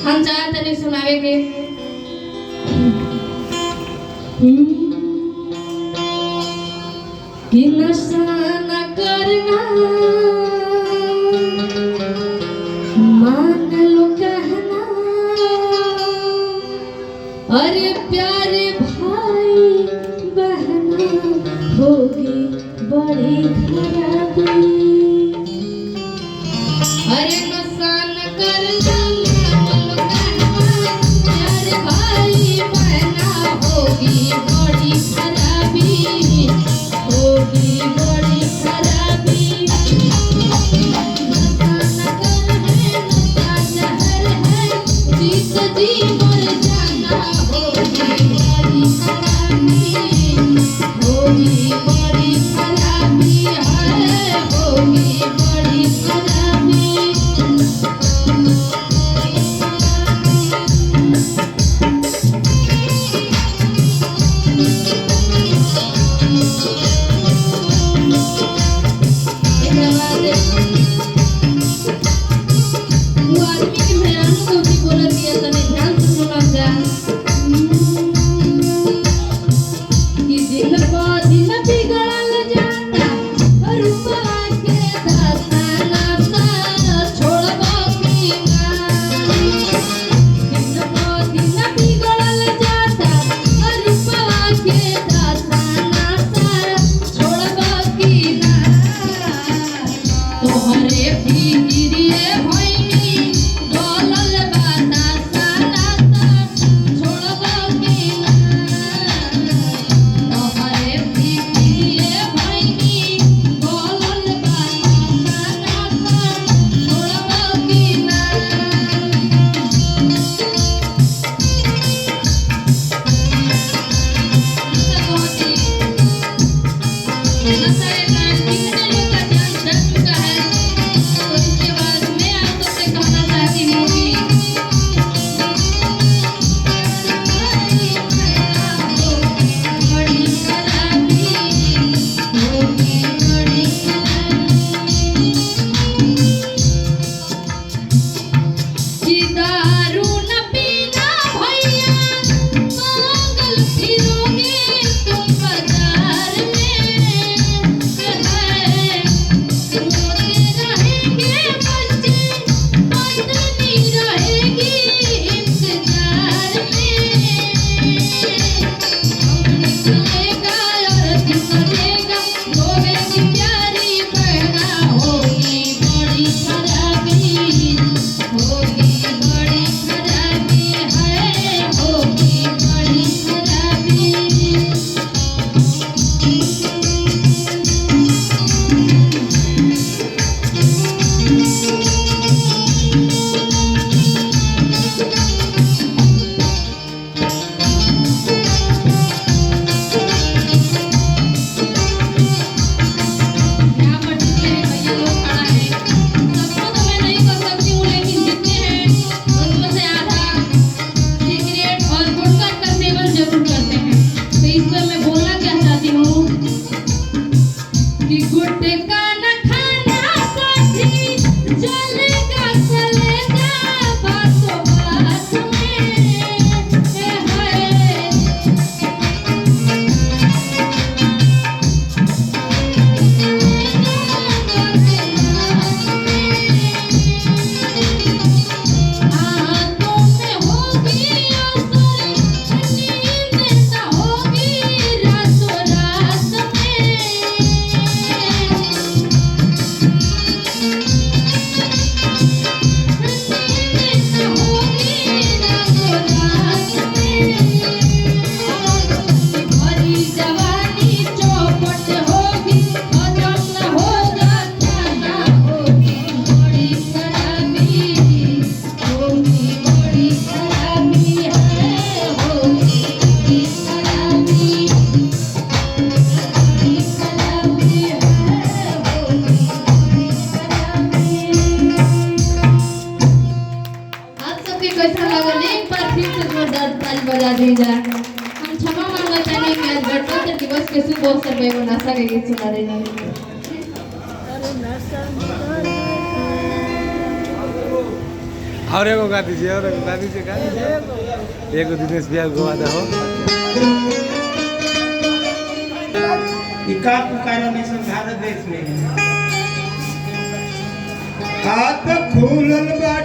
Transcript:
हम चाहते नहीं सुनावे के कि नशा न करना मान लो कहना अरे प्यारे भाई बहना होगी बड़ी खराबी अरे नशा न करना मान लो कहना प्यारे भाई बहना होगी बड़ी खराबी होगी बड़ी खराबी नशा न करना नशा जहर है जीत जी मर जाना होगी बड़ी खराबी होगी बड़ी खराबी है होगी बड़ी खराबी वो आदमी के मेहरान को भी बोल दिया तने ध्यान से सुना जा कि दिन पर दिन बिगड़ल जाता रूपा के दास्ता नाता छोड़बो की ना दिन पर दिन बिगड़ल जाता रूपा के दास्ता नाता छोड़बो की ना तोहरे फिकिरिए भइनी डोलल बतासा नाता छोड़बो की ना तोहरे फिकिरिए भइनी डोलल बतासा नाता छोड़बो की ना दारू न पीना भैया पागल फिरोगे तुम बाजार में रोते रहेंगे बच्चे पत्नी रहेगी इंतजार में निकलेगा और दिखेगा रोवेगी प्यारी बहना होगी बड़ी खराबी होगी बड़ी खराबी है होगी बड़ी खराबी यहाँ पर जितने भी भैया लोग खड़ा है सबको तो मैं नहीं कर सकती हूँ लेकिन जितने हैं उसमें से आधा सिगरेट और गुटखा का सेवन जरूर करते हैं तो इस पर मैं बोलना क्या चाहती हूँ कि गुटखा न खाना साथी चलेगा चलेगा बातों बात में है हाथों में होगी असर नींद न होगी रातों रात में बजा दीजा हम क्षमा मांगते हैं कि आज गणतंत्र दिवस के शुभ अवसर पर वो नशा के गीत सुना रहे हैं। और एगो गा दीजिए, और एगो गा दीजिए, गा दीजिए। एगो दिनेश भैया को गा दो। इका पुकारो नेशन भारत देश में हाथ खुलल बाटे।